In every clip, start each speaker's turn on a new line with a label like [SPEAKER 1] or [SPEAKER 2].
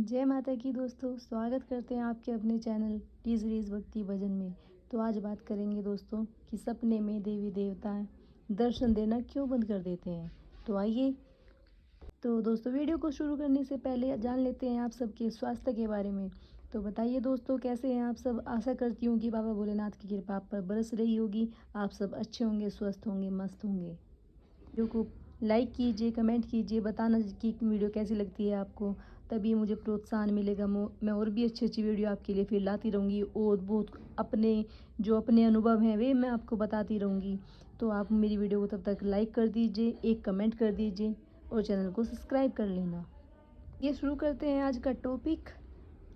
[SPEAKER 1] जय माता की दोस्तों, स्वागत करते हैं आपके अपने चैनल टीज रीज भक्ति भजन में। तो आज बात करेंगे दोस्तों कि सपने में देवी देवता दर्शन देना क्यों बंद कर देते हैं। तो आइए, तो दोस्तों वीडियो को शुरू करने से पहले जान लेते हैं आप सबके स्वास्थ्य के बारे में। तो बताइए दोस्तों, कैसे हैं आप सब। आशा करती हूँ कि बाबा भोलेनाथ की कृपा आप पर बरस रही होगी। आप सब अच्छे होंगे, स्वस्थ होंगे, मस्त होंगे। वीडियो को लाइक कीजिए, कमेंट कीजिए, बताना कि वीडियो कैसी लगती है आपको। तभी मुझे प्रोत्साहन मिलेगा। मैं और भी अच्छी अच्छी वीडियो आपके लिए फिर लाती रहूँगी और बहुत अपने अनुभव हैं वे मैं आपको बताती रहूँगी। तो आप मेरी वीडियो को तब तक लाइक कर दीजिए, एक कमेंट कर दीजिए और चैनल को सब्सक्राइब कर लेना। ये शुरू करते हैं आज का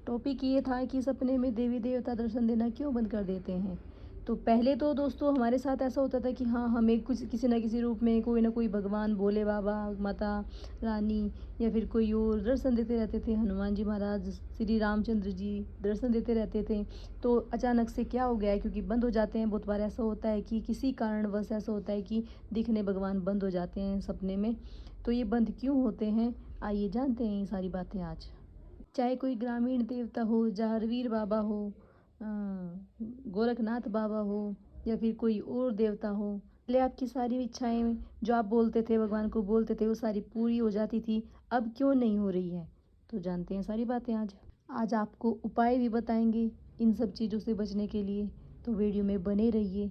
[SPEAKER 1] टॉपिक ये था कि सपने में देवी देवता दर्शन देना क्यों बंद कर देते हैं। तो पहले तो दोस्तों हमारे साथ ऐसा होता था कि हाँ, हमें कुछ किसी न किसी रूप में कोई ना कोई भगवान, भोले बाबा, माता रानी या फिर कोई और दर्शन देते रहते थे। हनुमान जी महाराज, श्री रामचंद्र जी दर्शन देते रहते थे। तो अचानक से क्या हो गया है, क्योंकि बंद हो जाते हैं। बहुत बार ऐसा होता है कि किसी कारणवश ऐसा होता है कि दिखने भगवान बंद हो जाते हैं सपने में। तो ये बंद क्यों होते हैं, आइए जानते हैं ये सारी बातें आज। चाहे कोई ग्रामीण देवता हो, जाहरवीर बाबा हो, गोरखनाथ बाबा हो या फिर कोई और देवता हो, पहले आपकी सारी इच्छाएं जो आप बोलते थे, भगवान को बोलते थे, वो सारी पूरी हो जाती थी। अब क्यों नहीं हो रही है, तो जानते हैं सारी बातें आज आपको उपाय भी बताएंगे इन सब चीज़ों से बचने के लिए। तो वीडियो में बने रहिए,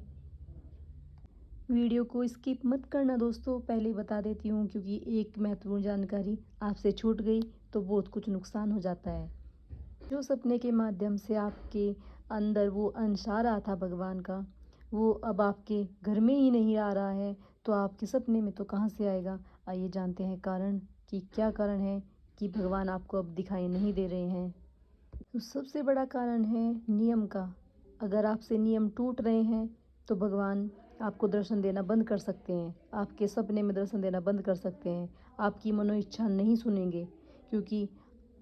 [SPEAKER 1] वीडियो को स्किप मत करना दोस्तों। पहले ही बता देती हूँ, क्योंकि एक महत्वपूर्ण जानकारी आपसे छूट गई तो बहुत कुछ नुकसान हो जाता है। जो सपने के माध्यम से आपके अंदर वो अंश आ रहा था भगवान का, वो अब आपके घर में ही नहीं आ रहा है, तो आपके सपने में तो कहाँ से आएगा। आइए जानते हैं कारण, कि क्या कारण है कि भगवान आपको अब दिखाई नहीं दे रहे हैं। तो सबसे बड़ा कारण है नियम का। अगर आपसे नियम टूट रहे हैं तो भगवान आपको दर्शन देना बंद कर सकते हैं, आपके सपने में दर्शन देना बंद कर सकते हैं, आपकी मनोइच्छा नहीं सुनेंगे। क्योंकि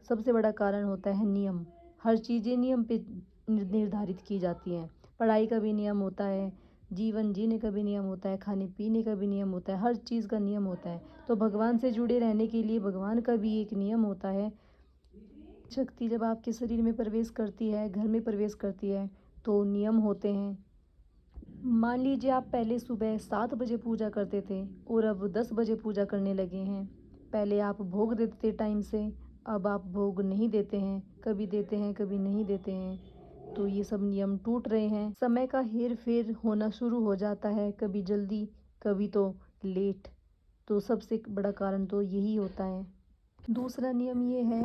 [SPEAKER 1] सबसे बड़ा कारण होता है नियम। हर चीज़ें नियम पे निर्धारित की जाती हैं। पढ़ाई का भी नियम होता है, जीवन जीने का भी नियम होता है, खाने पीने का भी नियम होता है, हर चीज़ का नियम होता है। तो भगवान से जुड़े रहने के लिए भगवान का भी एक नियम होता है। शक्ति जब आपके शरीर में प्रवेश करती है, घर में प्रवेश करती है, तो नियम होते हैं। मान लीजिए आप पहले सुबह 7 बजे पूजा करते थे और अब 10 बजे पूजा करने लगे हैं। पहले आप भोग देते थे टाइम से, अब आप भोग नहीं देते हैं, कभी देते हैं कभी नहीं देते हैं। तो ये सब नियम टूट रहे हैं। समय का हेर फेर होना शुरू हो जाता है, कभी जल्दी कभी तो लेट। तो सबसे बड़ा कारण तो यही होता है। दूसरा नियम ये है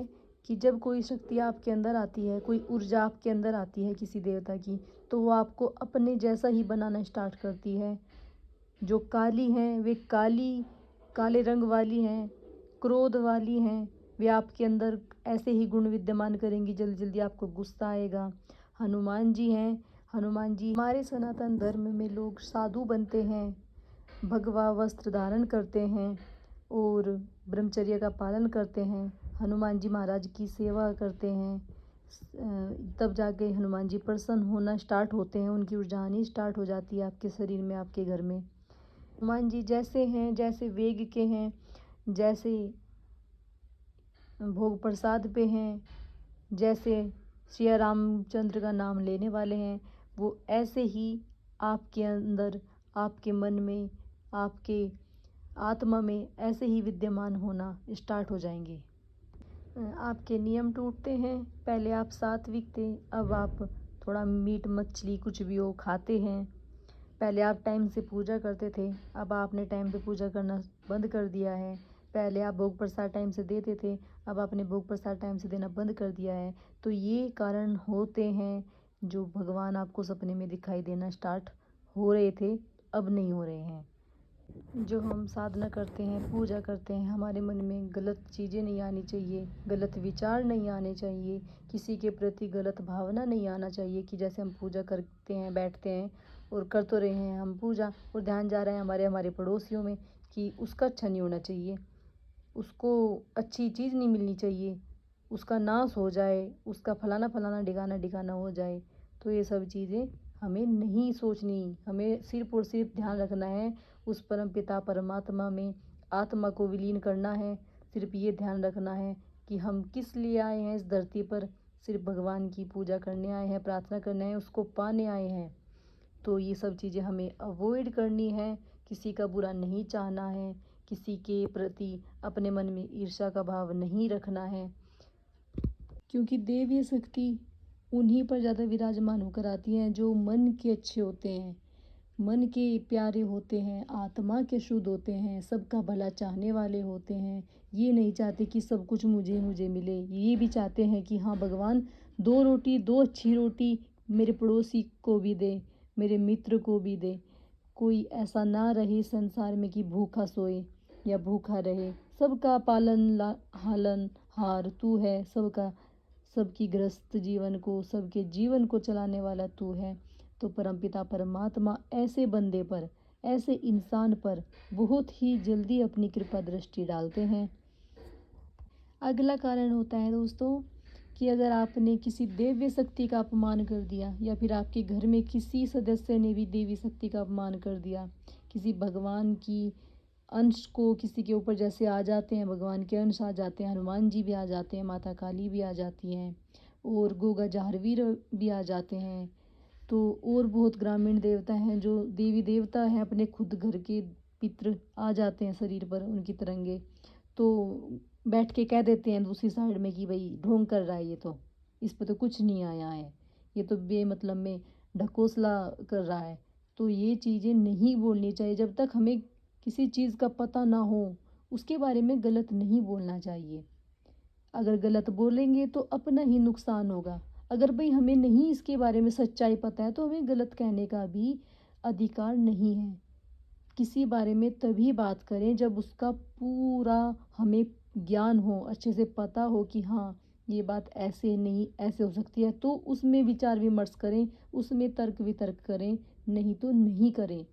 [SPEAKER 1] कि जब कोई शक्ति आपके अंदर आती है, कोई ऊर्जा आपके अंदर आती है किसी देवता की, तो वो आपको अपने जैसा ही बनाना स्टार्ट करती है। जो काली हैं वे काले रंग वाली हैं, क्रोध वाली हैं, वे आपके अंदर ऐसे ही गुण विद्यमान करेंगी। जल्दी जल्दी आपको गुस्सा आएगा। हनुमान जी हैं, हनुमान जी हमारे सनातन धर्म में लोग साधु बनते हैं, भगवा वस्त्र धारण करते हैं और ब्रह्मचर्य का पालन करते हैं, हनुमान जी महाराज की सेवा करते हैं। तब जाके हनुमान जी प्रसन्न होना स्टार्ट होते हैं, उनकी ऊर्जा आनी स्टार्ट हो जाती है आपके शरीर में, आपके घर में। हनुमान जी जैसे हैं, जैसे वेग के हैं, जैसे भोग प्रसाद पे हैं, जैसे श्री रामचंद्र का नाम लेने वाले हैं, वो ऐसे ही आपके अंदर, आपके मन में, आपके आत्मा में ऐसे ही विद्यमान होना स्टार्ट हो जाएंगे। आपके नियम टूटते हैं। पहले आप सात्विक थे, अब आप थोड़ा मीट मछली कुछ भी हो खाते हैं। पहले आप टाइम से पूजा करते थे, अब आपने टाइम पे पूजा करना बंद कर दिया है। पहले आप भोग प्रसाद टाइम से देते थे, अब आपने भोग प्रसाद टाइम से देना बंद कर दिया है। तो ये कारण होते हैं जो भगवान आपको सपने में दिखाई देना स्टार्ट हो रहे थे, अब नहीं हो रहे हैं। जो हम साधना करते हैं, पूजा करते हैं, हमारे मन में गलत चीज़ें नहीं आनी चाहिए, गलत विचार नहीं आने चाहिए, किसी के प्रति गलत भावना नहीं आना चाहिए। कि जैसे हम पूजा करते हैं, बैठते हैं और कर तो रहे हैं हम पूजा, और ध्यान जा रहा है हमारे पड़ोसियों में कि उसका अच्छा नहीं होना चाहिए, उसको अच्छी चीज़ नहीं मिलनी चाहिए, उसका नाश हो जाए, उसका फलाना फलाना डिगाना डिगाना हो जाए। तो ये सब चीज़ें हमें नहीं सोचनी। हमें सिर्फ और सिर्फ ध्यान रखना है उस परम पिता परमात्मा में, आत्मा को विलीन करना है। सिर्फ ये ध्यान रखना है कि हम किस लिए आए हैं इस धरती पर। सिर्फ भगवान की पूजा करने आए हैं, प्रार्थना करने आए हैं, उसको पाने आए हैं। तो ये सब चीज़ें हमें अवॉइड करनी है। किसी का बुरा नहीं चाहना है, किसी के प्रति अपने मन में ईर्ष्या का भाव नहीं रखना है, क्योंकि देवी शक्ति उन्हीं पर ज़्यादा विराजमान होकर आती हैं जो मन के अच्छे होते हैं, मन के प्यारे होते हैं, आत्मा के शुद्ध होते हैं, सबका भला चाहने वाले होते हैं। ये नहीं चाहते कि सब कुछ मुझे मुझे मिले, ये भी चाहते हैं कि हाँ भगवान दो रोटी, दो अच्छी रोटी मेरे पड़ोसी को भी दे, मेरे मित्र को भी दे। कोई ऐसा ना रहे संसार में कि भूखा सोए या भूखा रहे। सबका हालन हार तू है, सबका सबकी ग्रस्त जीवन को, सबके जीवन को चलाने वाला तू है। तो परमपिता परमात्मा ऐसे बंदे पर, ऐसे इंसान पर बहुत ही जल्दी अपनी कृपा दृष्टि डालते हैं। अगला कारण होता है दोस्तों कि अगर आपने किसी दिव्य शक्ति का अपमान कर दिया, या फिर आपके घर में किसी सदस्य ने भी देवी शक्ति का अपमान कर दिया, किसी भगवान की अंश को किसी के ऊपर जैसे आ जाते हैं, भगवान के अंश आ जाते हैं, हनुमान जी भी आ जाते हैं, माता काली भी आ जाती हैं, और गोगा जाहरवीर भी आ जाते हैं। तो और बहुत ग्रामीण देवता हैं जो देवी देवता हैं, अपने खुद घर के पितृ आ जाते हैं शरीर पर, उनकी तरंगे। तो बैठ के कह देते हैं दूसरी साइड में कि भाई ढोंग कर रहा है, ये तो इस पे तो कुछ नहीं आया है, ये तो बेमतलब में ढकोसला कर रहा है। तो ये चीज़ें नहीं बोलनी चाहिए। जब तक हमें किसी चीज़ का पता ना हो, उसके बारे में गलत नहीं बोलना चाहिए। अगर गलत बोलेंगे तो अपना ही नुकसान होगा। अगर भाई हमें नहीं इसके बारे में सच्चाई पता है, तो हमें गलत कहने का भी अधिकार नहीं है। किसी बारे में तभी बात करें जब उसका पूरा हमें ज्ञान हो, अच्छे से पता हो कि हाँ ये बात ऐसे नहीं ऐसे हो सकती है, तो उसमें विचार विमर्श करें, उसमें तर्क वितर्क करें, नहीं तो नहीं करें।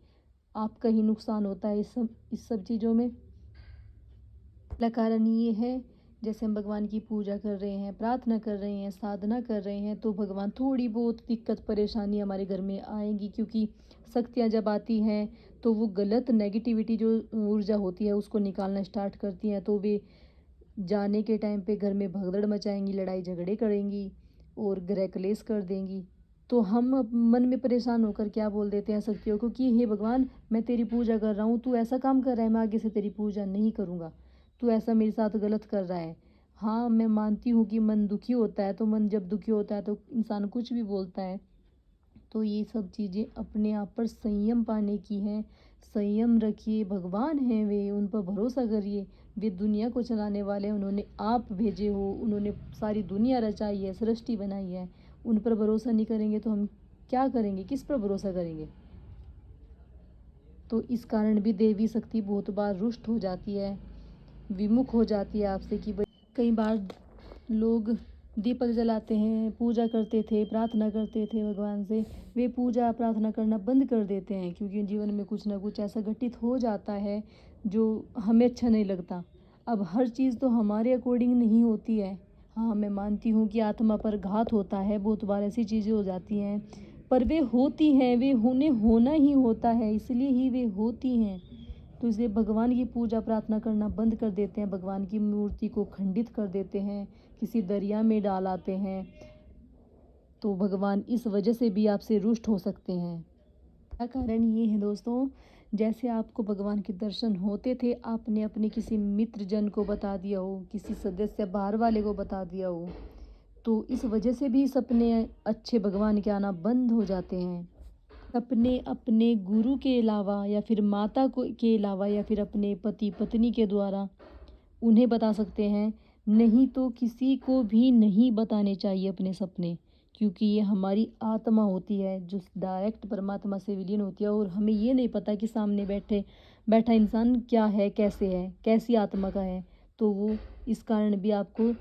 [SPEAKER 1] आपका ही नुकसान होता है इस सब चीज़ों में। पहला कारण ये है, जैसे हम भगवान की पूजा कर रहे हैं, प्रार्थना कर रहे हैं, साधना कर रहे हैं, तो भगवान थोड़ी बहुत दिक्कत परेशानी हमारे घर में आएंगी, क्योंकि शक्तियाँ जब आती हैं तो वो गलत नेगेटिविटी जो ऊर्जा होती है उसको निकालना स्टार्ट करती हैं। तो वे जाने के टाइम पे घर में भगदड़ मचाएंगी, लड़ाई झगड़े करेंगी और गृह क्लेश कर देंगी। तो हम मन में परेशान होकर क्या बोल देते हैं शक्तियों को कि हे भगवान, मैं तेरी पूजा कर रहा हूँ, तू ऐसा काम कर रहा है, मैं आगे से तेरी पूजा नहीं करूँगा, तू ऐसा मेरे साथ गलत कर रहा है। हाँ, मैं मानती हूँ कि मन दुखी होता है, तो मन जब दुखी होता है तो इंसान कुछ भी बोलता है। तो ये सब चीज़ें अपने आप पर संयम पाने की हैं। संयम रखिए, भगवान हैं वे, उन पर भरोसा करिए। वे दुनिया को चलाने वाले हैं, उन्होंने आप भेजे हो, उन्होंने सारी दुनिया रचाई है, सृष्टि बनाई है। उन पर भरोसा नहीं करेंगे तो हम क्या करेंगे, किस पर भरोसा करेंगे। तो इस कारण भी देवी शक्ति बहुत बार रुष्ट हो जाती है, विमुख हो जाती है आपसे कि भाई कई बार लोग दीपक जलाते हैं, पूजा करते थे, प्रार्थना करते थे भगवान से, वे पूजा प्रार्थना करना बंद कर देते हैं, क्योंकि जीवन में कुछ ना कुछ ऐसा घटित हो जाता है जो हमें अच्छा नहीं लगता। अब हर चीज़ तो हमारे अकॉर्डिंग नहीं होती है। हाँ, मैं मानती हूँ कि आत्मा पर घात होता है, बहुत बार ऐसी चीज़ें हो जाती हैं, पर वे होती हैं, वे होना ही होता है, इसलिए ही वे होती हैं। तो इसलिए भगवान की पूजा प्रार्थना करना बंद कर देते हैं, भगवान की मूर्ति को खंडित कर देते हैं, किसी दरिया में डाल आते हैं। तो भगवान इस वजह से भी आपसे रुष्ट हो सकते हैं। का कारण ये है दोस्तों, जैसे आपको भगवान के दर्शन होते थे, आपने अपने किसी मित्र जन को बता दिया हो, किसी सदस्य बाहर वाले को बता दिया हो, तो इस वजह से भी सपने अच्छे भगवान के आना बंद हो जाते हैं। अपने अपने गुरु के अलावा, या फिर माता को के अलावा, या फिर अपने पति पत्नी के द्वारा उन्हें बता सकते हैं। नहीं तो किसी को भी नहीं बताने चाहिए अपने सपने, क्योंकि ये हमारी आत्मा होती है जो डायरेक्ट परमात्मा से विलीन होती है, और हमें ये नहीं पता कि सामने बैठा इंसान क्या है, कैसे है, कैसी आत्मा का है। तो वो इस कारण भी आपको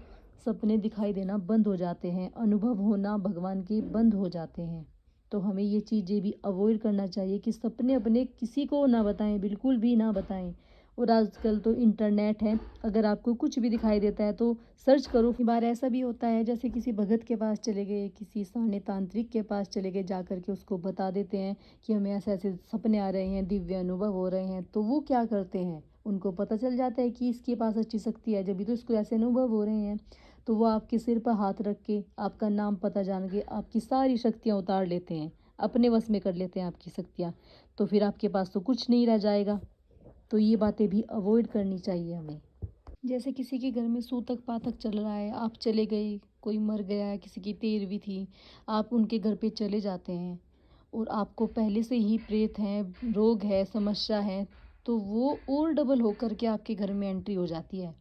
[SPEAKER 1] सपने दिखाई देना बंद हो जाते हैं, अनुभव होना भगवान के बंद हो जाते हैं। तो हमें ये चीज़ें भी अवॉइड करना चाहिए कि सपने अपने किसी को ना बताएं, बिल्कुल भी ना बताएं। और आजकल तो इंटरनेट है, अगर आपको कुछ भी दिखाई देता है तो सर्च करो। कई बार ऐसा भी होता है, जैसे किसी भगत के पास चले गए, किसी साने तांत्रिक के पास चले गए, जा कर के उसको बता देते हैं कि हमें ऐसे ऐसे सपने आ रहे हैं, दिव्य अनुभव हो रहे हैं। तो वो क्या करते हैं, उनको पता चल जाता है कि इसके पास अच्छी शक्ति है, जब भी तो इसको ऐसे अनुभव हो रहे हैं, तो वो आपके सिर पर हाथ रख के आपका नाम पता जान के आपकी सारी शक्तियाँ उतार लेते हैं, अपने वश में कर लेते हैं आपकी शक्तियाँ। तो फिर आपके पास तो कुछ नहीं रह जाएगा। तो ये बातें भी अवॉइड करनी चाहिए हमें। जैसे किसी के घर में सूतक पातक चल रहा है, आप चले गए, कोई मर गया है, किसी की तेरहवीं थी, आप उनके घर पे चले जाते हैं और आपको पहले से ही प्रेत हैं, रोग है, समस्या है, तो वो और डबल होकर के आपके घर में एंट्री हो जाती है।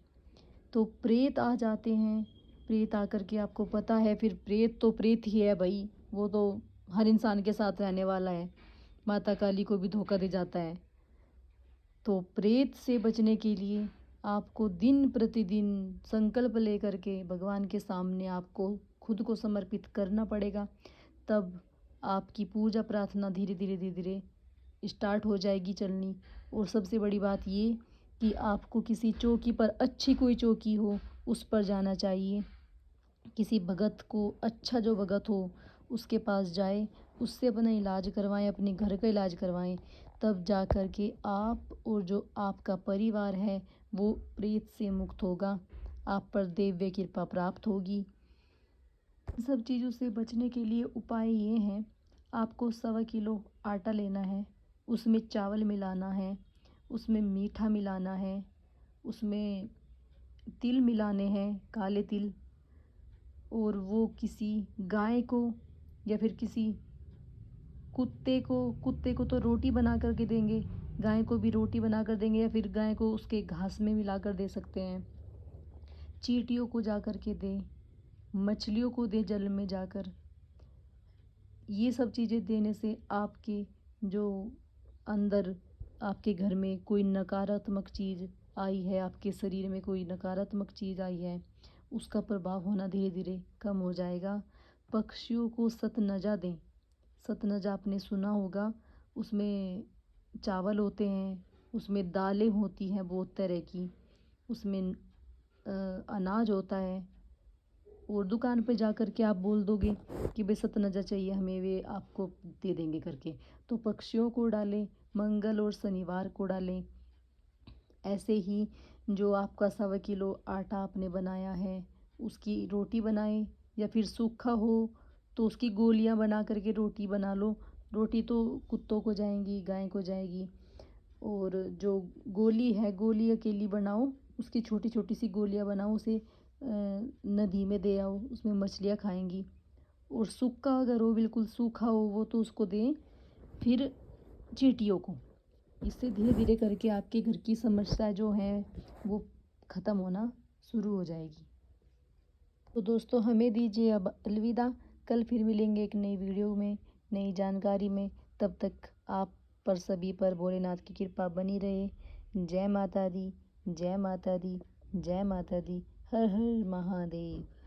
[SPEAKER 1] तो प्रेत आ जाते हैं, प्रेत आकर के आपको पता है, फिर प्रेत तो प्रेत ही है भाई, वो तो हर इंसान के साथ रहने वाला है, माता काली को भी धोखा दे जाता है। तो प्रेत से बचने के लिए आपको दिन प्रतिदिन संकल्प लेकर के भगवान के सामने आपको खुद को समर्पित करना पड़ेगा। तब आपकी पूजा प्रार्थना धीरे धीरे धीरे धीरे स्टार्ट हो जाएगी चलनी। और सबसे बड़ी बात ये कि आपको किसी चौकी पर, अच्छी कोई चौकी हो, उस पर जाना चाहिए। किसी भगत को, अच्छा जो भगत हो उसके पास जाए, उससे अपना इलाज करवाएं, अपने घर का इलाज करवाएं। तब जा कर के आप और जो आपका परिवार है वो प्रेत से मुक्त होगा, आप पर दिव्य कृपा प्राप्त होगी। सब चीज़ों से बचने के लिए उपाय ये हैं, आपको 1.25 किलो आटा लेना है, उसमें चावल मिलाना है, उसमें मीठा मिलाना है, उसमें तिल मिलाने हैं, काले तिल। और वो किसी गाय को या फिर किसी कुत्ते को तो रोटी बना कर के देंगे, गाय को भी रोटी बना कर देंगे, या फिर गाय को उसके घास में मिला कर दे सकते हैं। चींटियों को जा कर के दें, मछलियों को दे जल में जाकर। ये सब चीज़ें देने से आपके जो अंदर, आपके घर में कोई नकारात्मक चीज़ आई है, आपके शरीर में कोई नकारात्मक चीज़ आई है, उसका प्रभाव होना धीरे धीरे कम हो जाएगा। पक्षियों को सतनजा दें। सतनजा आपने सुना होगा, उसमें चावल होते हैं, उसमें दालें होती हैं बहुत तरह की, उसमें अनाज होता है। और दुकान पे जा कर के आप बोल दोगे कि भाई सतनजा चाहिए हमें, वे आपको दे देंगे करके। तो पक्षियों को डालें, मंगल और शनिवार को डालें। ऐसे ही जो आपका 1.25 किलो आटा आपने बनाया है उसकी रोटी बनाएं, या फिर सूखा हो तो उसकी गोलियां बना करके रोटी बना लो। रोटी तो कुत्तों को जाएंगी, गाय को जाएगी। और जो गोली है, गोली अकेली बनाओ, उसकी छोटी छोटी सी गोलियां बनाओ, उसे नदी में दे आओ, उसमें मछलियाँ खाएंगी। और सूखा अगर हो, बिल्कुल सूखा हो वो, तो उसको दें फिर चींटियों को। इससे धीरे धीरे करके आपके घर की समस्या जो है वो ख़त्म होना शुरू हो जाएगी। तो दोस्तों हमें दीजिए अब अलविदा। कल फिर मिलेंगे एक नई वीडियो में, नई जानकारी में। तब तक आप पर सभी पर भोलेनाथ की कृपा बनी रहे। जय माता दी, जय माता दी, जय माता दी। हर हर महादेव।